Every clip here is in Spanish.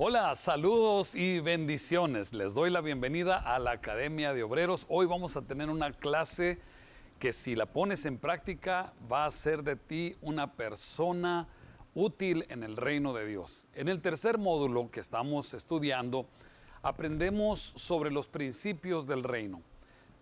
Hola, saludos y bendiciones. Les doy la bienvenida a la Academia de Obreros. Hoy vamos a tener una clase que si la pones en práctica va a hacer de ti una persona útil en el reino de Dios. En el tercer módulo que estamos estudiando, aprendemos sobre los principios del reino.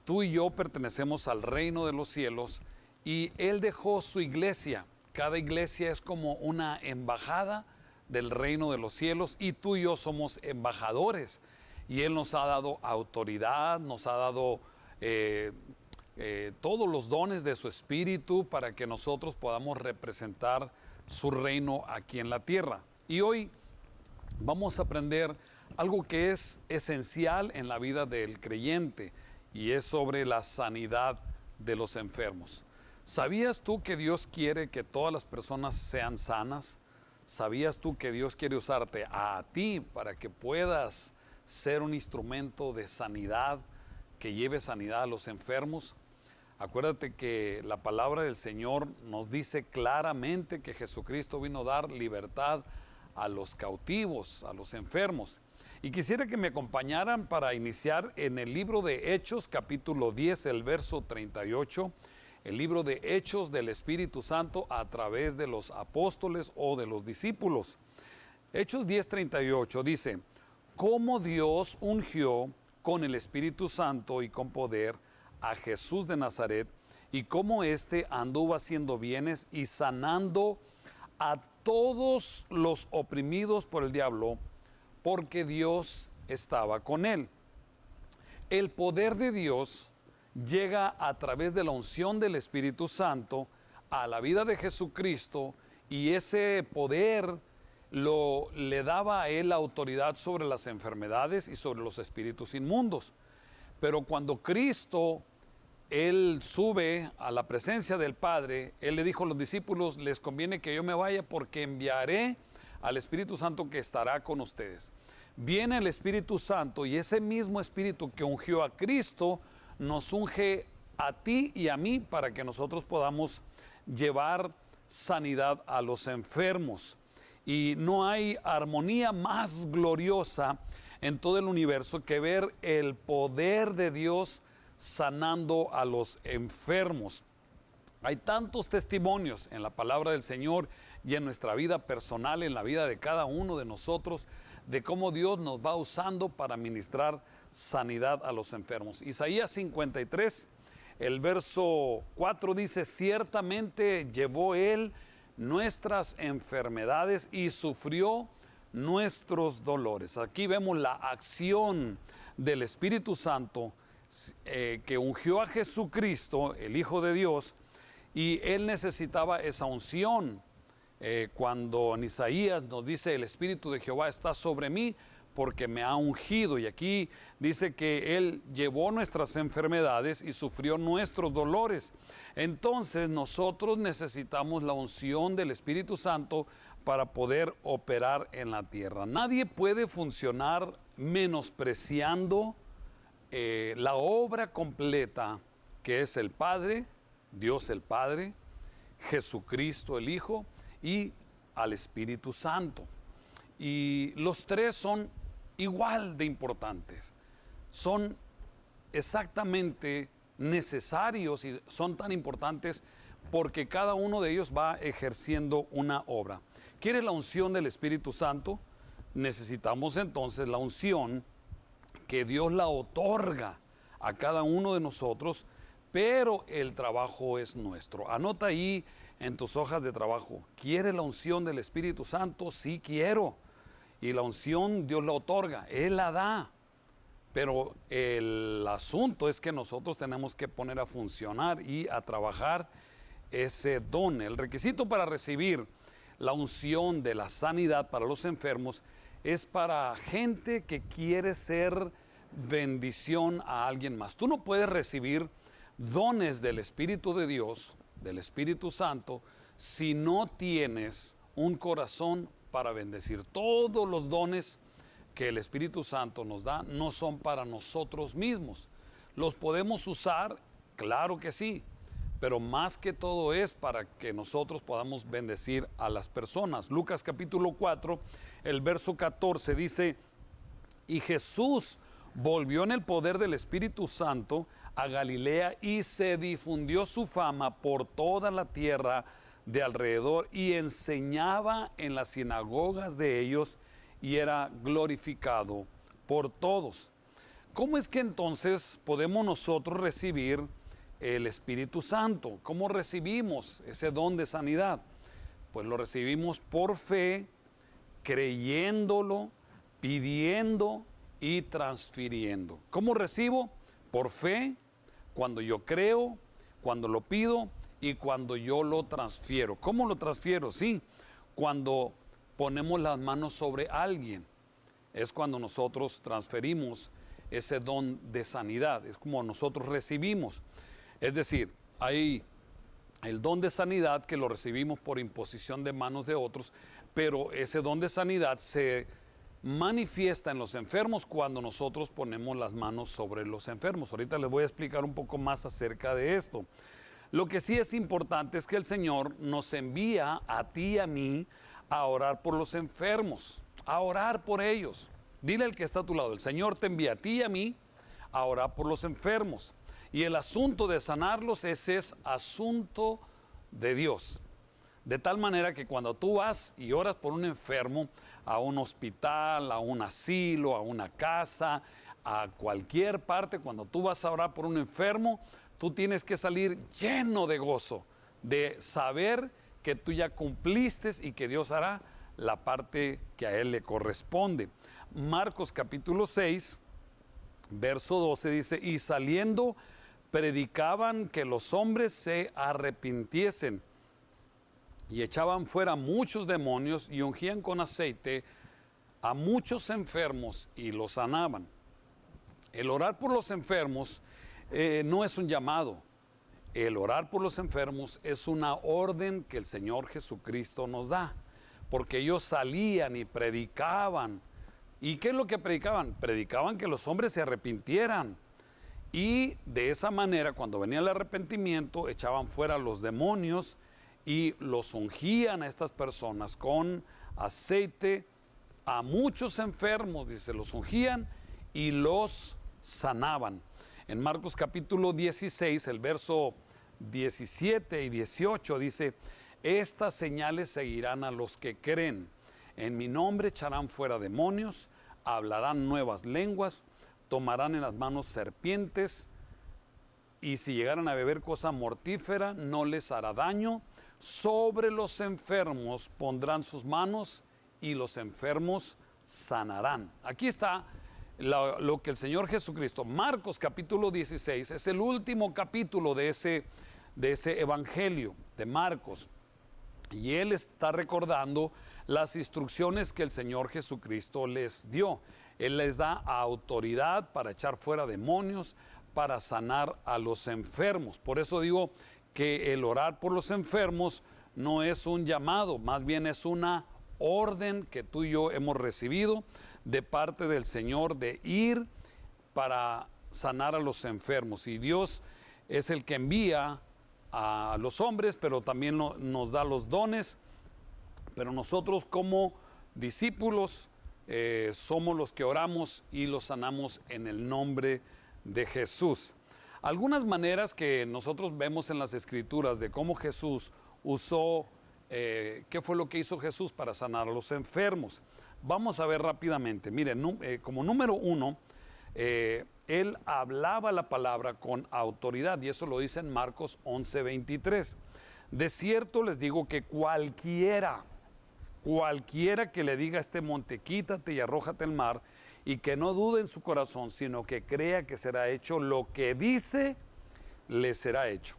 Tú y yo pertenecemos al reino de los cielos y Él dejó su iglesia. Cada iglesia es como una embajada del reino de los cielos y tú y yo somos embajadores. Y Él nos ha dado autoridad, nos ha dado todos los dones de su espíritu para que nosotros podamos representar su reino aquí en la tierra. Y hoy vamos a aprender algo que es esencial en la vida del creyente y es sobre la sanidad de los enfermos. ¿Sabías tú que Dios quiere que todas las personas sean sanas? ¿Sabías tú que Dios quiere usarte a ti para que puedas ser un instrumento de sanidad, que lleve sanidad a los enfermos? Acuérdate que la palabra del Señor nos dice claramente que Jesucristo vino a dar libertad a los cautivos, a los enfermos. Y quisiera que me acompañaran para iniciar en el libro de Hechos, capítulo 10, el verso 38, el libro de Hechos del Espíritu Santo a través de los apóstoles o de los discípulos. Hechos 10:38 dice: cómo Dios ungió con el Espíritu Santo y con poder a Jesús de Nazaret, y cómo éste anduvo haciendo bienes y sanando a todos los oprimidos por el diablo, porque Dios estaba con él. El poder de Dios llega a través de la unción del Espíritu Santo a la vida de Jesucristo, y ese poder le daba a él la autoridad sobre las enfermedades y sobre los espíritus inmundos. Pero cuando Cristo, él sube a la presencia del Padre, él le dijo a los discípulos: les conviene que yo me vaya porque enviaré al Espíritu Santo que estará con ustedes. Viene el Espíritu Santo y ese mismo Espíritu que ungió a Cristo nos unge a ti y a mí para que nosotros podamos llevar sanidad a los enfermos. Y no hay armonía más gloriosa en todo el universo que ver el poder de Dios sanando a los enfermos. Hay tantos testimonios en la palabra del Señor y en nuestra vida personal, en la vida de cada uno de nosotros, de cómo Dios nos va usando para ministrar sanidad a los enfermos. Isaías 53, el verso 4 dice: ciertamente llevó Él nuestras enfermedades y sufrió nuestros dolores. Aquí vemos la acción del Espíritu Santo que ungió a Jesucristo, el Hijo de Dios, y Él necesitaba esa unción. Cuando en Isaías nos dice: el Espíritu de Jehová está sobre mí porque me ha ungido, y aquí dice que Él llevó nuestras enfermedades y sufrió nuestros dolores. Entonces nosotros necesitamos la unción del Espíritu Santo para poder operar en la tierra. Nadie puede funcionar menospreciando la obra completa que es el Padre, Dios el Padre, Jesucristo el Hijo y al Espíritu Santo. Y los tres son igual de importantes, son exactamente necesarios y son tan importantes porque cada uno de ellos va ejerciendo una obra. ¿Quieres la unción del Espíritu Santo? Necesitamos entonces la unción que Dios la otorga a cada uno de nosotros, pero el trabajo es nuestro. Anota ahí en tus hojas de trabajo: ¿quieres la unción del Espíritu Santo? Sí, quiero. Y la unción Dios la otorga, Él la da. Pero el asunto es que nosotros tenemos que poner a funcionar y a trabajar ese don. El requisito para recibir la unción de la sanidad para los enfermos es para gente que quiere ser bendición a alguien más. Tú no puedes recibir dones del Espíritu de Dios, del Espíritu Santo, si no tienes un corazón para bendecir. Todos los dones que el Espíritu Santo nos da no son para nosotros mismos. ¿Los podemos usar? Claro que sí, pero más que todo es para que nosotros podamos bendecir a las personas. Lucas capítulo 4, el verso 14 dice: y Jesús volvió en el poder del Espíritu Santo a Galilea y se difundió su fama por toda la tierra de alrededor y enseñaba en las sinagogas de ellos y era glorificado por todos. ¿Cómo es que entonces podemos nosotros recibir el Espíritu Santo? ¿Cómo recibimos ese don de sanidad? Pues lo recibimos por fe, creyéndolo, pidiendo y transfiriendo. ¿Cómo recibo? Por fe, cuando yo creo, cuando lo pido y cuando yo lo transfiero. ¿Cómo lo transfiero? Sí, cuando ponemos las manos sobre alguien. Es cuando nosotros transferimos ese don de sanidad. Es como nosotros recibimos. Es decir, hay el don de sanidad que lo recibimos por imposición de manos de otros, pero ese don de sanidad se manifiesta en los enfermos cuando nosotros ponemos las manos sobre los enfermos. Ahorita les voy a explicar un poco más acerca de esto. Lo que sí es importante es que el Señor nos envía a ti y a mí a orar por los enfermos, a orar por ellos. Dile al que está a tu lado: el Señor te envía a ti y a mí a orar por los enfermos. Y el asunto de sanarlos, ese es asunto de Dios. De tal manera que cuando tú vas y oras por un enfermo, a un hospital, a un asilo, a una casa, a cualquier parte, cuando tú vas a orar por un enfermo, tú tienes que salir lleno de gozo, de saber que tú ya cumpliste y que Dios hará la parte que a Él le corresponde. Marcos capítulo 6, verso 12 dice: y saliendo predicaban que los hombres se arrepintiesen y echaban fuera muchos demonios y ungían con aceite a muchos enfermos y los sanaban. El orar por los enfermos no es un llamado. El orar por los enfermos es una orden que el Señor Jesucristo nos da, porque ellos salían y predicaban. ¿Y qué es lo que predicaban? Predicaban que los hombres se arrepintieran. Y de esa manera, cuando venía el arrepentimiento, echaban fuera los demonios y los ungían a estas personas con aceite. A muchos enfermos, dice, los ungían y los sanaban. En Marcos capítulo 16, el verso 17 y 18 dice: estas señales seguirán a los que creen. En mi nombre echarán fuera demonios, hablarán nuevas lenguas, tomarán en las manos serpientes, y si llegaran a beber cosa mortífera no les hará daño. Sobre los enfermos pondrán sus manos y los enfermos sanarán. Aquí está lo que el Señor Jesucristo, Marcos capítulo 16, es el último capítulo de ese evangelio de Marcos. Y Él está recordando las instrucciones que el Señor Jesucristo les dio. Él les da autoridad para echar fuera demonios, para sanar a los enfermos. Por eso digo que el orar por los enfermos no es un llamado, más bien es una orden que tú y yo hemos recibido de parte del Señor de ir para sanar a los enfermos. Y Dios es el que envía a los hombres, pero también nos da los dones. Pero nosotros como discípulos somos los que oramos y los sanamos en el nombre de Jesús. Algunas maneras que nosotros vemos en las Escrituras de cómo Jesús usó, qué fue lo que hizo Jesús para sanar a los enfermos. Vamos a ver rápidamente. Miren, como número uno, Él hablaba la palabra con autoridad, y eso lo dice en Marcos 11:23. De cierto les digo que cualquiera que le diga a este monte, quítate y arrójate al mar, y que no dude en su corazón, sino que crea que será hecho lo que dice, le será hecho.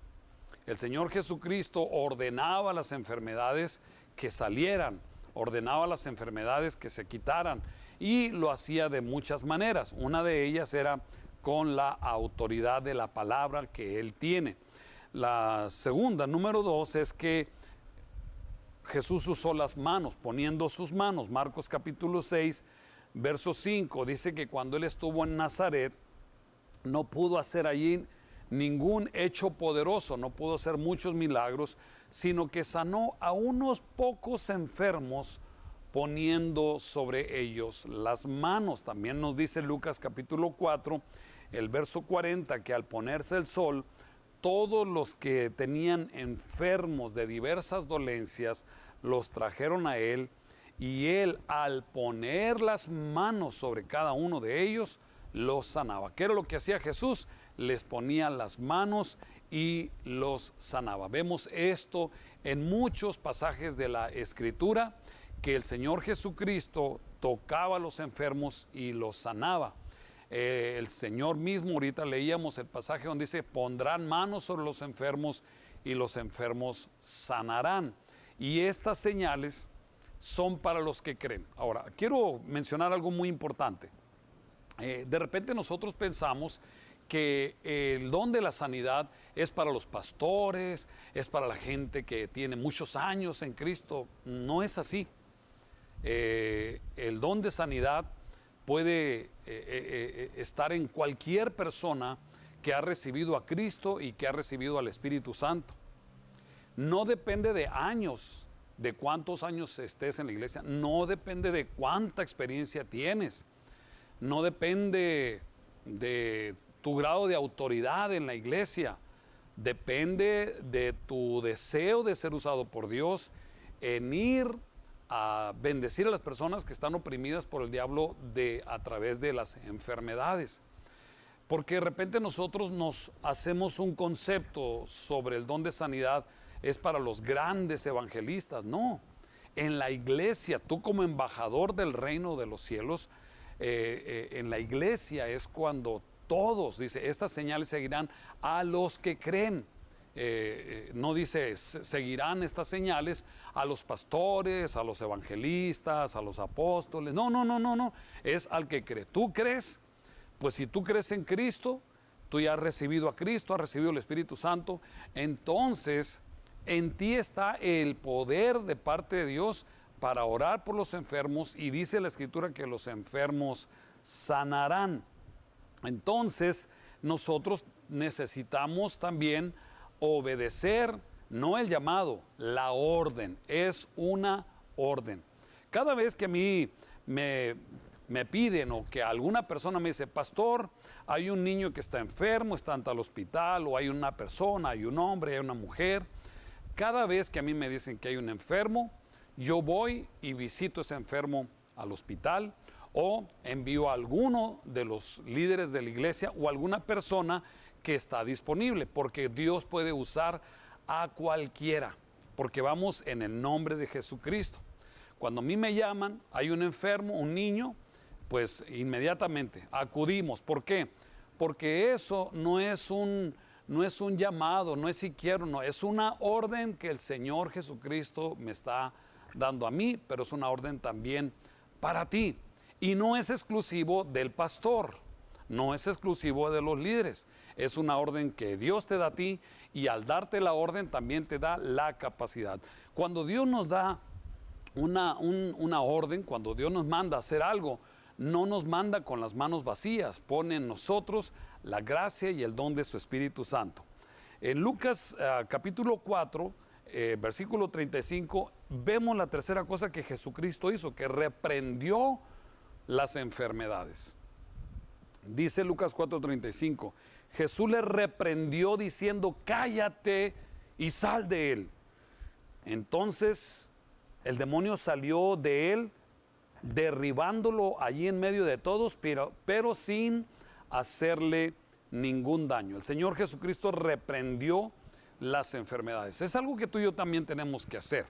El Señor Jesucristo ordenaba las enfermedades que salieran, ordenaba las enfermedades que se quitaran, y lo hacía de muchas maneras. Una de ellas era con la autoridad de la palabra que Él tiene. La segunda, número 2, es que Jesús usó las manos, poniendo sus manos. Marcos capítulo 6, verso 5, dice que cuando Él estuvo en Nazaret, no pudo hacer allí ningún hecho poderoso, no pudo hacer muchos milagros, sino que sanó a unos pocos enfermos poniendo sobre ellos las manos. También nos dice Lucas capítulo 4, el verso 40, que al ponerse el sol, todos los que tenían enfermos de diversas dolencias los trajeron a él, y él, al poner las manos sobre cada uno de ellos, los sanaba. ¿Qué era lo que hacía Jesús? Les ponía las manos y los sanaba. Vemos esto en muchos pasajes de la Escritura, que el Señor Jesucristo tocaba a los enfermos y los sanaba. El Señor mismo, ahorita leíamos el pasaje donde dice, pondrán manos sobre los enfermos y los enfermos sanarán. Y estas señales son para los que creen. Ahora, quiero mencionar algo muy importante. De repente nosotros pensamos que el don de la sanidad es para los pastores, es para la gente que tiene muchos años en Cristo. No es así. El don de sanidad puede estar en cualquier persona que ha recibido a Cristo y que ha recibido al Espíritu Santo. No depende de años, de cuántos años estés en la iglesia, no depende de cuánta experiencia tienes, no depende de tu grado de autoridad en la iglesia, depende de tu deseo de ser usado por Dios en ir a bendecir a las personas que están oprimidas por el diablo a través de las enfermedades. Porque de repente nosotros nos hacemos un concepto sobre el don de sanidad, es para los grandes evangelistas. No, en la iglesia, tú como embajador del reino de los cielos, en la iglesia es cuando todos, dice, estas señales seguirán a los que creen. No dice seguirán estas señales a los pastores, a los evangelistas, a los apóstoles. No, es al que cree. ¿Tú crees? Pues si tú crees en Cristo, tú ya has recibido a Cristo, has recibido el Espíritu Santo, entonces en ti está el poder de parte de Dios para orar por los enfermos, y dice la Escritura que los enfermos sanarán. Entonces nosotros necesitamos también obedecer, no el llamado, la orden. Es una orden. Cada vez que a mí me piden, o que alguna persona me dice, pastor, hay un niño que está enfermo, está en tal hospital, o hay una persona, hay un hombre, hay una mujer, cada vez que a mí me dicen que hay un enfermo, yo voy y visito a ese enfermo al hospital, o envío a alguno de los líderes de la iglesia o alguna persona que está disponible, porque Dios puede usar a cualquiera, porque vamos en el nombre de Jesucristo. Cuando a mí me llaman, hay un enfermo, un niño, pues inmediatamente acudimos. ¿Por qué? Porque eso no es un llamado, no es si quiero, no, es una orden que el Señor Jesucristo me está dando a mí, pero es una orden también para ti. Y no es exclusivo del pastor, no es exclusivo de los líderes, es una orden que Dios te da a ti, y al darte la orden también te da la capacidad. Cuando Dios nos da una orden, cuando Dios nos manda a hacer algo, no nos manda con las manos vacías, pone en nosotros la gracia y el don de su Espíritu Santo. En Lucas capítulo 4, versículo 35, vemos la tercera cosa que Jesucristo hizo, que reprendió las enfermedades. Dice Lucas 4:35, Jesús le reprendió diciendo, cállate y sal de él. Entonces el demonio salió de él, derribándolo allí en medio de todos, pero sin hacerle ningún daño. El Señor Jesucristo reprendió las enfermedades. Es algo que tú y yo también tenemos que hacer.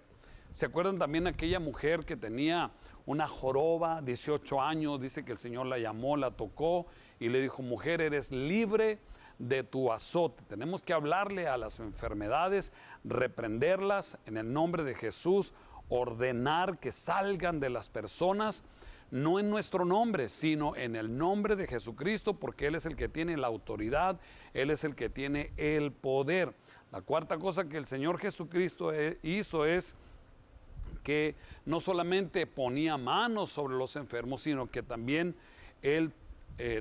¿Se acuerdan también aquella mujer que tenía una joroba, 18 años? Dice que el Señor la llamó, la tocó y le dijo, mujer, eres libre de tu azote. Tenemos que hablarle a las enfermedades, reprenderlas en el nombre de Jesús, ordenar que salgan de las personas, no en nuestro nombre, sino en el nombre de Jesucristo, porque Él es el que tiene la autoridad, Él es el que tiene el poder. La cuarta cosa que el Señor Jesucristo hizo es que no solamente ponía manos sobre los enfermos, sino que también Él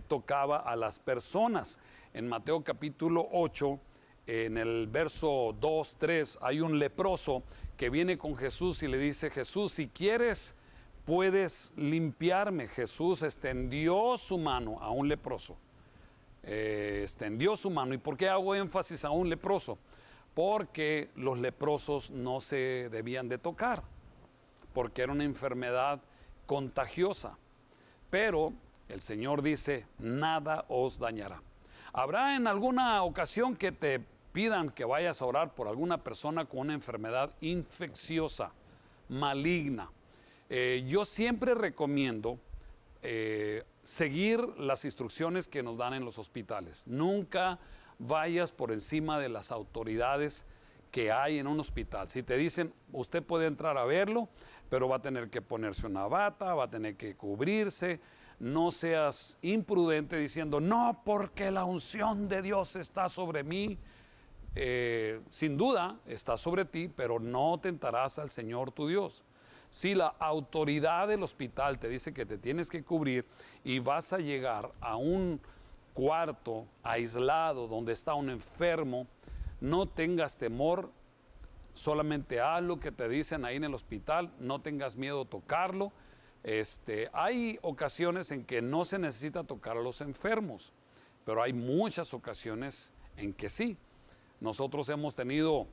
tocaba a las personas. en Mateo capítulo 8, en el verso 2, 3, hay un leproso que viene con Jesús y le dice: Jesús, si quieres, puedes limpiarme. Jesús extendió su mano a un leproso. Extendió su mano. ¿Y por qué hago énfasis a un leproso? Porque los leprosos no se debían de tocar, porque era una enfermedad contagiosa. Pero el Señor dice: nada os dañará. Habrá en alguna ocasión que te pidan que vayas a orar por alguna persona con una enfermedad infecciosa, maligna. Yo siempre recomiendo seguir las instrucciones que nos dan en los hospitales. Nunca vayas por encima de las autoridades que hay en un hospital. Si te dicen: usted puede entrar a verlo, pero va a tener que ponerse una bata, va a tener que cubrirse. No seas imprudente diciendo: no, porque la unción de Dios está sobre mí. Sin duda está sobre ti, pero no tentarás al Señor tu Dios. Si la autoridad del hospital te dice que te tienes que cubrir y vas a llegar a un cuarto aislado donde está un enfermo, no tengas temor, solamente haz lo que te dicen ahí en el hospital, no tengas miedo de tocarlo. Hay ocasiones en que no se necesita tocar a los enfermos, pero hay muchas ocasiones en que sí. Nosotros hemos tenido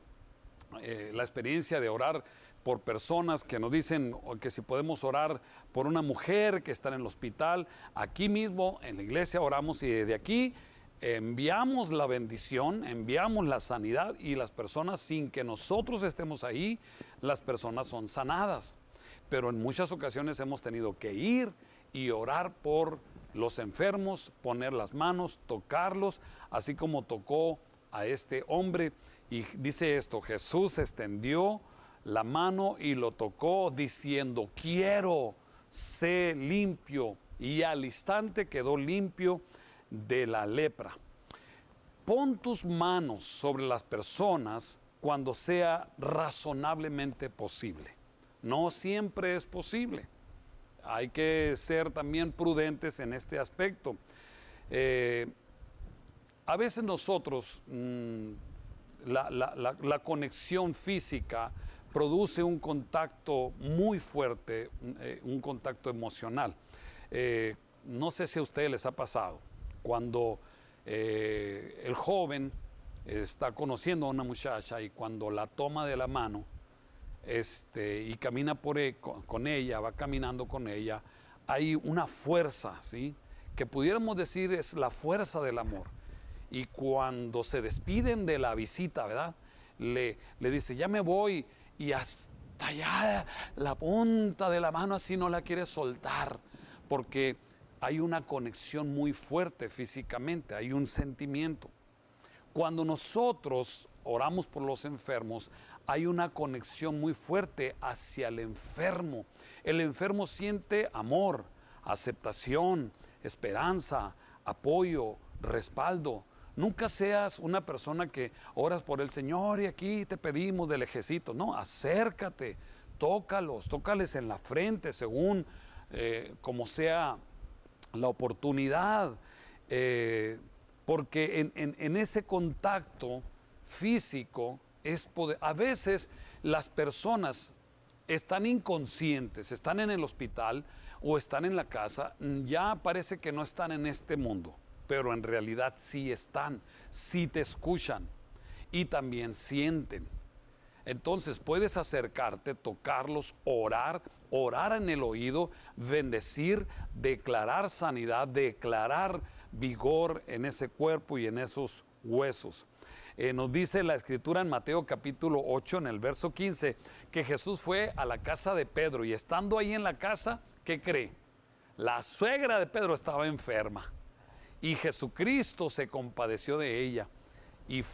la experiencia de orar por personas que nos dicen que si podemos orar por una mujer que está en el hospital. Aquí mismo en la iglesia oramos y desde aquí enviamos la bendición, enviamos la sanidad, y las personas, sin que nosotros estemos ahí, las personas son sanadas. Pero en muchas ocasiones hemos tenido que ir y orar por los enfermos, poner las manos, tocarlos, así como tocó a este hombre. Y dice esto: Jesús extendió la mano y lo tocó diciendo: quiero, sé limpio. Y al instante quedó limpio de la lepra. Pon tus manos sobre las personas cuando sea razonablemente posible. No siempre es posible. Hay que ser también prudentes en este aspecto. A veces nosotros, la conexión física produce un contacto muy fuerte, un contacto emocional. No sé si a ustedes les ha pasado, cuando el joven está conociendo a una muchacha y cuando la toma de la mano y camina con ella, va caminando con ella, hay una fuerza, ¿sí?, que pudiéramos decir es la fuerza del amor. Y cuando se despiden de la visita, ¿verdad?, le dice: ya me voy, y hasta allá la punta de la mano así no la quiere soltar, porque hay una conexión muy fuerte físicamente, hay un sentimiento. Cuando nosotros oramos por los enfermos, hay una conexión muy fuerte hacia el enfermo. El enfermo siente amor, aceptación, esperanza, apoyo, respaldo. Nunca seas una persona que oras por el Señor y aquí te pedimos del lejecito. No, acércate, tócales en la frente, según como sea la oportunidad. Porque en ese contacto físico es poder. A veces las personas están inconscientes, están en el hospital o están en la casa, ya parece que no están en este mundo, pero en realidad sí están, sí te escuchan y también sienten. Entonces puedes acercarte, tocarlos, orar en el oído, bendecir, declarar sanidad, declarar vigor en ese cuerpo y en esos huesos. Nos dice la escritura en Mateo capítulo 8, en el verso 15, que Jesús fue a la casa de Pedro y estando ahí en la casa, ¿qué cree? La suegra de Pedro estaba enferma y Jesucristo se compadeció de ella y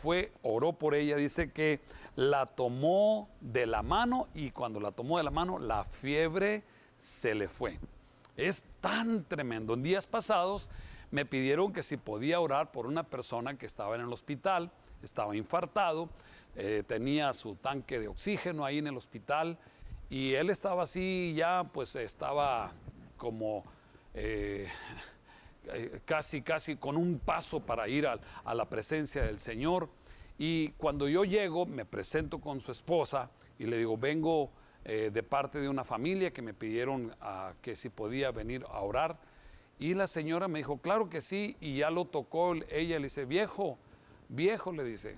oró por ella. Dice que la tomó de la mano y cuando la tomó de la mano, la fiebre se le fue. Es tan tremendo. En días pasados me pidieron que si podía orar por una persona que estaba en el hospital, estaba infartado, tenía su tanque de oxígeno ahí en el hospital y él estaba así ya, pues estaba como casi con un paso para ir a la presencia del Señor. Y cuando yo llego, me presento con su esposa y le digo, vengo de parte de una familia que me pidieron que si podía venir a orar. Y la señora me dijo, claro que sí, y ya lo tocó. Ella le dice, viejo, le dice,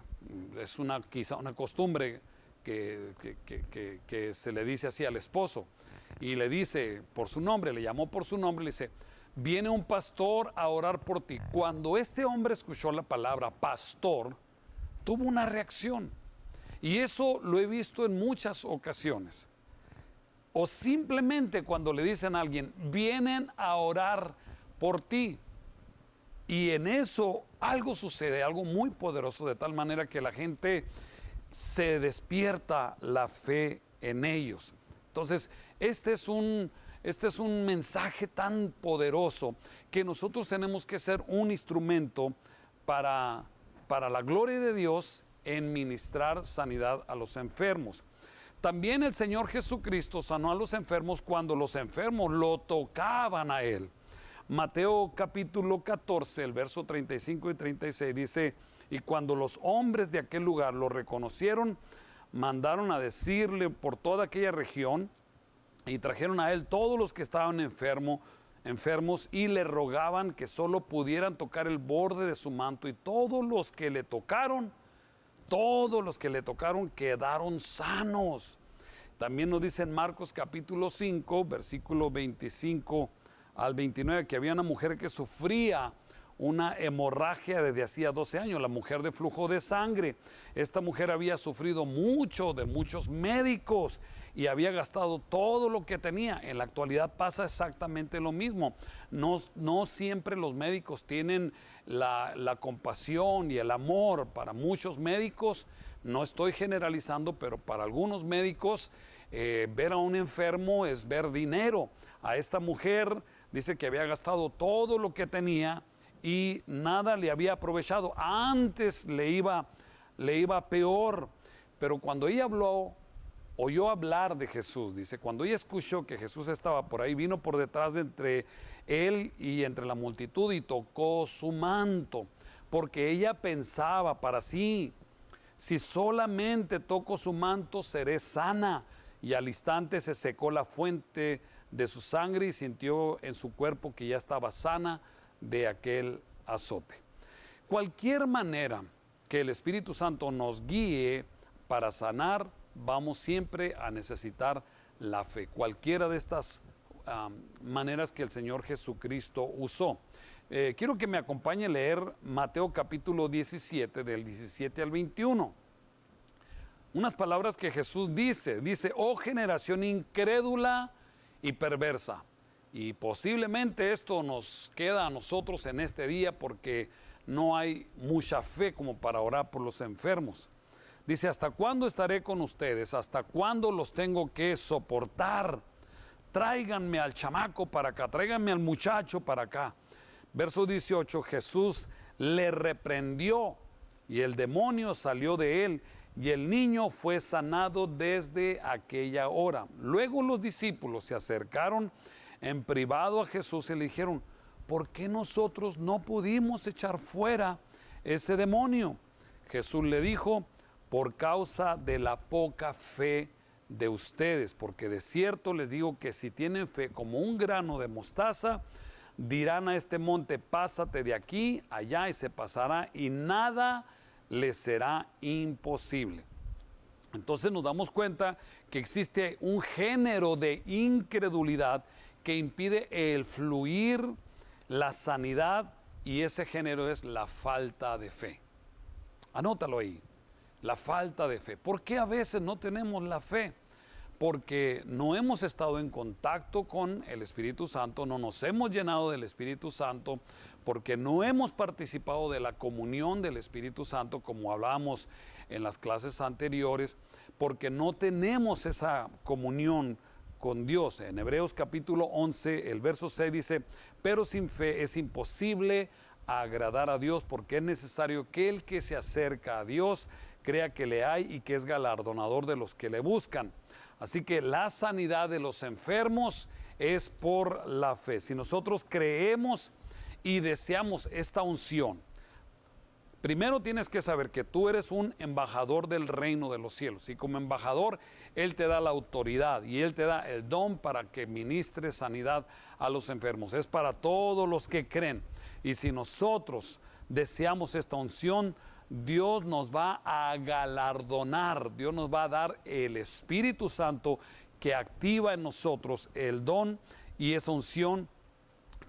es quizá una costumbre que se le dice así al esposo. Y le dice por su nombre, le llamó por su nombre, le dice, viene un pastor a orar por ti. Cuando este hombre escuchó la palabra pastor, tuvo una reacción. Y eso lo he visto en muchas ocasiones. O simplemente cuando le dicen a alguien, vienen a orar por ti. Y en eso algo sucede, algo muy poderoso, de tal manera que la gente se despierta la fe en ellos. Entonces, este es un mensaje tan poderoso que nosotros tenemos que ser un instrumento para la gloria de Dios en ministrar sanidad a los enfermos. También el Señor Jesucristo sanó a los enfermos cuando los enfermos lo tocaban a Él. Mateo capítulo 14, el verso 35 y 36 dice, y cuando los hombres de aquel lugar lo reconocieron, mandaron a decirle por toda aquella región y trajeron a Él todos los que estaban enfermos y le rogaban que solo pudieran tocar el borde de su manto, y todos los que le tocaron quedaron sanos. También nos dice en Marcos capítulo 5, versículo 25 al 29, que había una mujer que sufría una hemorragia desde hacía 12 años, la mujer de flujo de sangre. Esta mujer había sufrido mucho de muchos médicos y había gastado todo lo que tenía. En la actualidad pasa exactamente lo mismo. No siempre los médicos tienen la compasión y el amor. Para muchos médicos, no estoy generalizando, pero para algunos médicos ver a un enfermo es ver dinero. A esta mujer dice que había gastado todo lo que tenía y nada le había aprovechado. Antes le iba peor, pero cuando ella oyó hablar de Jesús, dice, cuando ella escuchó que Jesús estaba por ahí, vino por detrás de entre él y entre la multitud y tocó su manto, porque ella pensaba para sí, si solamente toco su manto seré sana. Y al instante se secó la fuente de su sangre y sintió en su cuerpo que ya estaba sana de aquel azote. Cualquier manera que el Espíritu Santo nos guíe para sanar, vamos siempre a necesitar la fe. Cualquiera de estas maneras que el Señor Jesucristo usó. Quiero que me acompañe a leer Mateo capítulo 17, del 17 al 21. Unas palabras que Jesús dice, oh generación incrédula y perversa. Y posiblemente esto nos queda a nosotros en este día porque no hay mucha fe como para orar por los enfermos. Dice, ¿hasta cuándo estaré con ustedes? ¿Hasta cuándo los tengo que soportar? Tráiganme al chamaco para acá, tráiganme al muchacho para acá. Verso 18, Jesús le reprendió y el demonio salió de él y el niño fue sanado desde aquella hora. Luego los discípulos se acercaron en privado a Jesús y le dijeron, ¿por qué nosotros no pudimos echar fuera ese demonio? Jesús le dijo, por causa de la poca fe de ustedes, porque de cierto les digo que si tienen fe como un grano de mostaza, dirán a este monte, pásate de aquí allá, y se pasará, y nada les será imposible. Entonces nos damos cuenta que existe un género de incredulidad que impide el fluir, la sanidad, y ese género es la falta de fe. Anótalo ahí, la falta de fe. ¿Por qué a veces no tenemos la fe? Porque no hemos estado en contacto con el Espíritu Santo, no nos hemos llenado del Espíritu Santo, porque no hemos participado de la comunión del Espíritu Santo, como hablábamos en las clases anteriores, porque no tenemos esa comunión con Dios. En Hebreos capítulo 11, el verso 6 dice, pero sin fe es imposible agradar a Dios, porque es necesario que el que se acerca a Dios crea que le hay y que es galardonador de los que le buscan. Así que la sanidad de los enfermos es por la fe. Si nosotros creemos y deseamos esta unción, primero tienes que saber que tú eres un embajador del reino de los cielos, y como embajador Él te da la autoridad y Él te da el don para que ministres sanidad a los enfermos. Es para todos los que creen, y si nosotros deseamos esta unción, Dios nos va a galardonar, Dios nos va a dar el Espíritu Santo que activa en nosotros el don y esa unción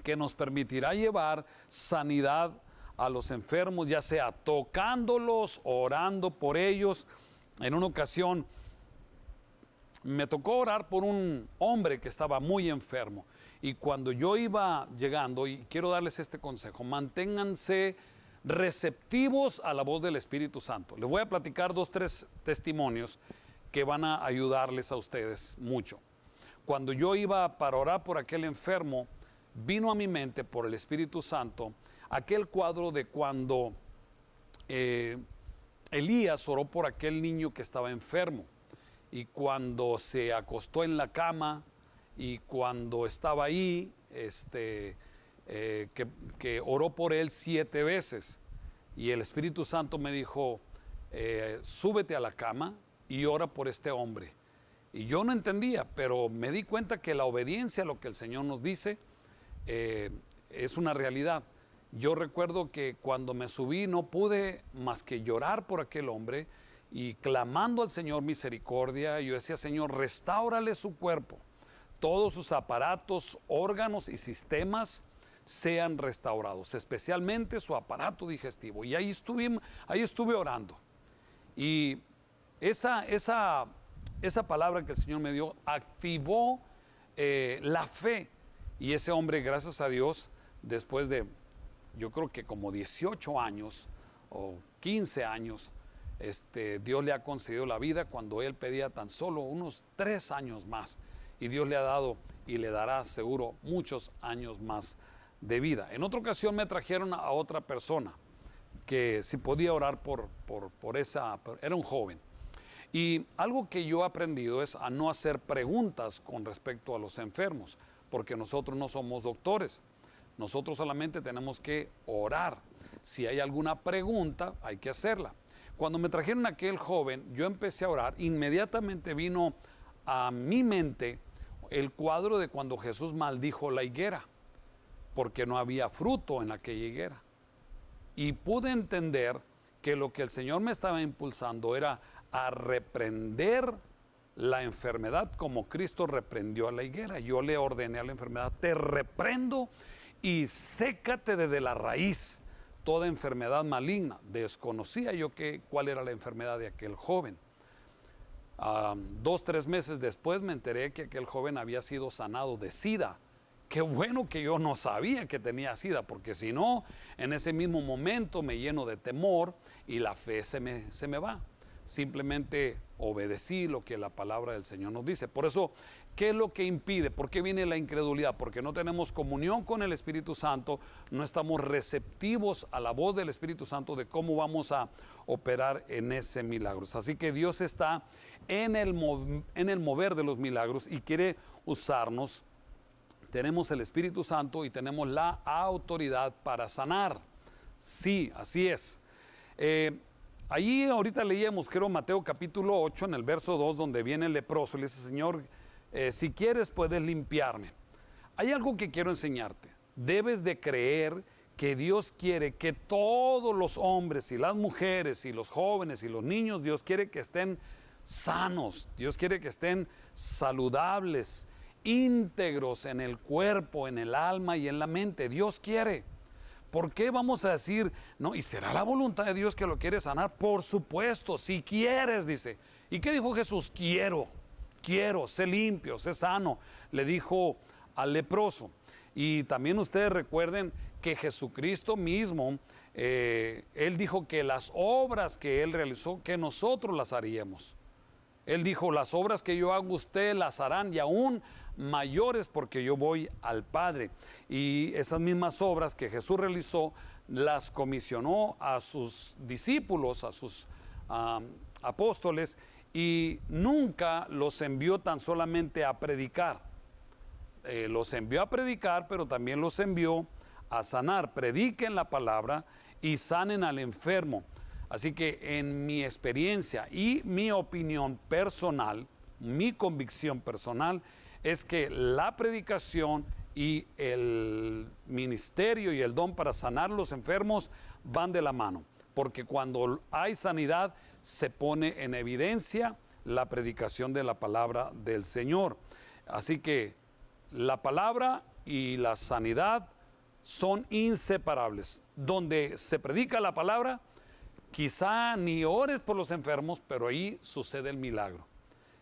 que nos permitirá llevar sanidad a los enfermos, ya sea tocándolos, orando por ellos. En una ocasión me tocó orar por un hombre que estaba muy enfermo, y cuando yo iba llegando, y quiero darles este consejo, manténganse receptivos a la voz del Espíritu Santo. Les voy a platicar 2, 3 testimonios que van a ayudarles a ustedes mucho. Cuando yo iba para orar por aquel enfermo, vino a mi mente por el Espíritu Santo aquel cuadro de cuando Elías oró por aquel niño que estaba enfermo, y cuando se acostó en la cama y cuando estaba ahí, que oró por él 7 veces, y el Espíritu Santo me dijo, súbete a la cama y ora por este hombre. Y yo no entendía, pero me di cuenta que la obediencia a lo que el Señor nos dice es una realidad. Yo recuerdo que cuando me subí no pude más que llorar por aquel hombre y clamando al Señor misericordia. Yo decía, Señor, restáurale su cuerpo, todos sus aparatos, órganos y sistemas sean restaurados, especialmente su aparato digestivo. Y ahí estuve orando. Y esa palabra que el Señor me dio activó la fe. Y ese hombre, gracias a Dios, después de, yo creo que como 18 años o 15 años, Dios le ha concedido la vida cuando él pedía tan solo unos 3 años más. Y Dios le ha dado y le dará seguro muchos años más de vida. En otra ocasión me trajeron a otra persona que si podía orar por esa, era un joven. Y algo que yo he aprendido es a no hacer preguntas con respecto a los enfermos, porque nosotros no somos doctores. Nosotros solamente tenemos que orar. Si hay alguna pregunta, hay que hacerla. Cuando me trajeron a aquel joven, yo empecé a orar. Inmediatamente vino a mi mente el cuadro de cuando Jesús maldijo la higuera, porque no había fruto en aquella higuera. Y pude entender que lo que el Señor me estaba impulsando era a reprender la enfermedad como Cristo reprendió a la higuera. Yo le ordené a la enfermedad, te reprendo y sécate desde la raíz toda enfermedad maligna. Desconocía yo cuál era la enfermedad de aquel joven. 2, 3 meses después me enteré que aquel joven había sido sanado de SIDA. Qué bueno que yo no sabía que tenía SIDA, porque si no, en ese mismo momento me lleno de temor y la fe se me va. Simplemente obedecí lo que la palabra del Señor nos dice. Por eso, ¿qué es lo que impide? ¿Por qué viene la incredulidad? Porque no tenemos comunión con el Espíritu Santo, no estamos receptivos a la voz del Espíritu Santo de cómo vamos a operar en ese milagro. Así que Dios está en el mover de los milagros y quiere usarnos. Tenemos el Espíritu Santo y tenemos la autoridad para sanar. Sí, así es. Allí ahorita leíamos, creo, Mateo capítulo 8, en el verso 2, donde viene el leproso y le dice, Señor, si quieres puedes limpiarme. Hay algo que quiero enseñarte. Debes de creer que Dios quiere que todos los hombres y las mujeres y los jóvenes y los niños, Dios quiere que estén sanos, Dios quiere que estén saludables, íntegros en el cuerpo, en el alma y en la mente. Dios quiere. ¿Por qué vamos a decir, no, y será la voluntad de Dios que lo quiere sanar? Por supuesto, si quieres, dice. ¿Y qué dijo Jesús? Quiero, sé limpio, sé sano, le dijo al leproso. Y también ustedes recuerden que Jesucristo mismo, Él dijo que las obras que Él realizó, que nosotros las haríamos. Él dijo, las obras que yo hago ustedes las harán y aún mayores porque yo voy al Padre. Y esas mismas obras que Jesús realizó las comisionó a sus discípulos, a sus apóstoles, y nunca los envió tan solamente a predicar. Los envió a predicar, pero también los envió a sanar, prediquen la palabra y sanen al enfermo. Así que en mi experiencia y mi opinión personal, mi convicción personal es que la predicación y el ministerio y el don para sanar los enfermos van de la mano, porque cuando hay sanidad se pone en evidencia la predicación de la palabra del Señor. Así que la palabra y la sanidad son inseparables. Donde se predica la palabra, quizá ni ores por los enfermos, pero ahí sucede el milagro.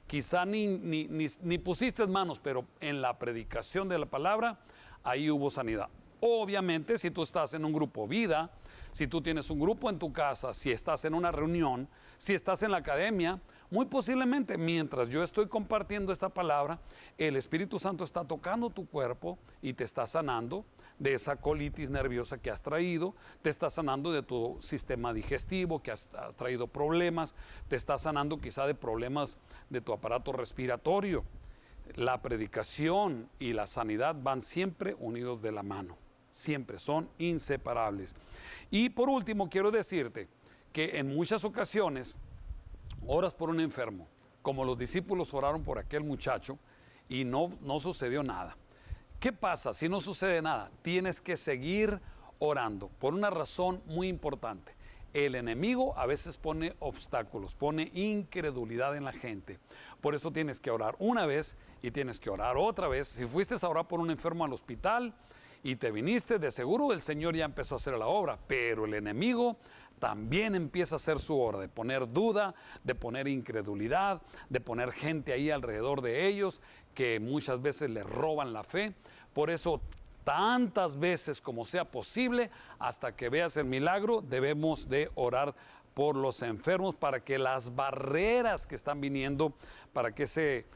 Quizá ni pusiste manos, pero en la predicación de la palabra, ahí hubo sanidad. Obviamente, si tú estás en un grupo vida, si tú tienes un grupo en tu casa, si estás en una reunión, si estás en la academia, muy posiblemente mientras yo estoy compartiendo esta palabra, el Espíritu Santo está tocando tu cuerpo y te está sanando de esa colitis nerviosa que has traído, te está sanando de tu sistema digestivo que has traído problemas, te está sanando quizá de problemas de tu aparato respiratorio. La predicación y la sanidad van siempre unidos de la mano, siempre son inseparables. Y por último quiero decirte que en muchas ocasiones oras por un enfermo, como los discípulos oraron por aquel muchacho y no sucedió nada. ¿Qué pasa si no sucede nada? Tienes que seguir orando por una razón muy importante. El enemigo a veces pone obstáculos, pone incredulidad en la gente. Por eso tienes que orar una vez y tienes que orar otra vez. Si fuiste a orar por un enfermo al hospital y te viniste, de seguro el Señor ya empezó a hacer la obra, pero el enemigo también empieza a hacer su obra, de poner duda, de poner incredulidad, de poner gente ahí alrededor de ellos que muchas veces les roban la fe. Por eso, tantas veces como sea posible, hasta que veas el milagro, debemos de orar por los enfermos para que las barreras que están viniendo, para que esa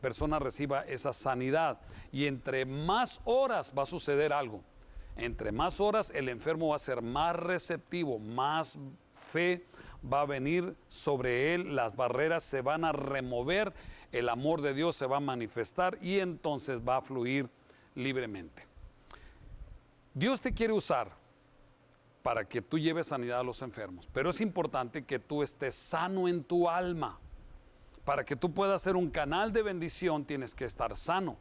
persona reciba esa sanidad. Y entre más horas va a suceder algo. Entre más horas el enfermo va a ser más receptivo, más fe va a venir sobre él, las barreras se van a remover, el amor de Dios se va a manifestar y entonces va a fluir libremente. Dios te quiere usar para que tú lleves sanidad a los enfermos, pero es importante que tú estés sano en tu alma. Para que tú puedas ser un canal de bendición tienes que estar sano.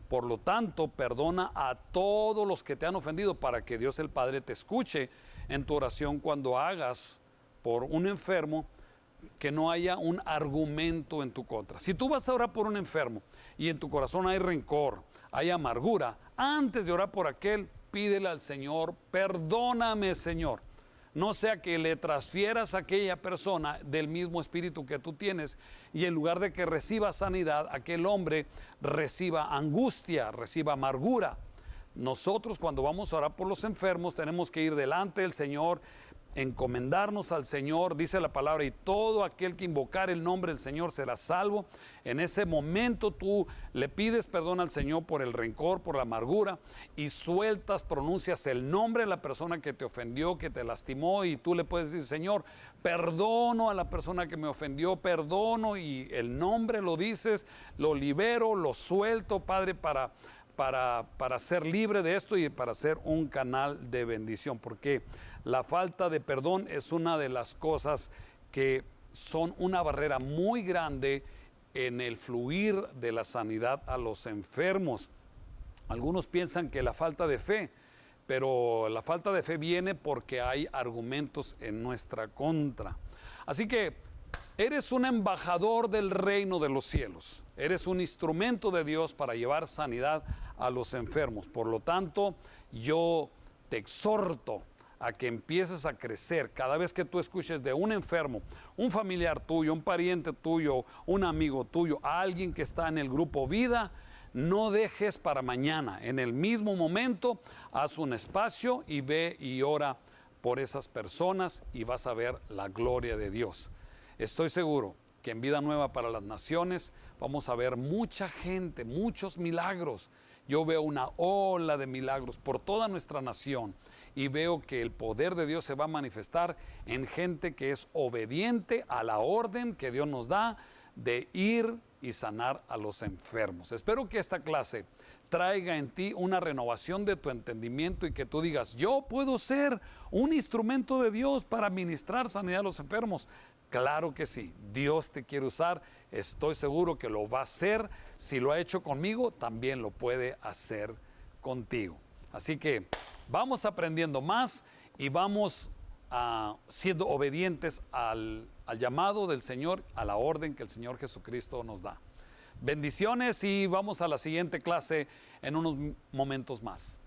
Por lo tanto, perdona a todos los que te han ofendido para que Dios el Padre te escuche en tu oración cuando hagas por un enfermo, que no haya un argumento en tu contra. Si tú vas a orar por un enfermo y en tu corazón hay rencor, hay amargura, antes de orar por aquel, pídele al Señor, perdóname, Señor. No sea que le transfieras a aquella persona del mismo espíritu que tú tienes y en lugar de que reciba sanidad, aquel hombre reciba angustia, reciba amargura. Nosotros cuando vamos a orar por los enfermos tenemos que ir delante del Señor, encomendarnos al Señor, dice la palabra, y todo aquel que invocar el nombre del Señor será salvo. En ese momento tú le pides perdón al Señor por el rencor, por la amargura, y sueltas, pronuncias el nombre de la persona que te ofendió, que te lastimó, y tú le puedes decir, Señor, perdono a la persona que me ofendió, perdono, y el nombre lo dices, lo libero, lo suelto, Padre, para ser libre de esto y para ser un canal de bendición, porque la falta de perdón es una de las cosas que son una barrera muy grande en el fluir de la sanidad a los enfermos. Algunos piensan que la falta de fe, pero la falta de fe viene porque hay argumentos en nuestra contra. Así que eres un embajador del reino de los cielos. Eres un instrumento de Dios para llevar sanidad a los enfermos. Por lo tanto, yo te exhorto a que empieces a crecer. Cada vez que tú escuches de un enfermo, un familiar tuyo, un pariente tuyo, un amigo tuyo, alguien que está en el grupo vida, no dejes para mañana. En el mismo momento, haz un espacio y ve y ora por esas personas y vas a ver la gloria de Dios. Estoy seguro que en Vida Nueva para las Naciones vamos a ver mucha gente, muchos milagros. Yo veo una ola de milagros por toda nuestra nación y veo que el poder de Dios se va a manifestar en gente que es obediente a la orden que Dios nos da de ir y sanar a los enfermos. Espero que esta clase traiga en ti una renovación de tu entendimiento y que tú digas, yo puedo ser un instrumento de Dios para ministrar sanidad a los enfermos. Claro que sí, Dios te quiere usar, estoy seguro que lo va a hacer. Si lo ha hecho conmigo, también lo puede hacer contigo. Así que vamos aprendiendo más y vamos siendo obedientes al llamado del Señor, a la orden que el Señor Jesucristo nos da. Bendiciones y vamos a la siguiente clase en unos momentos más.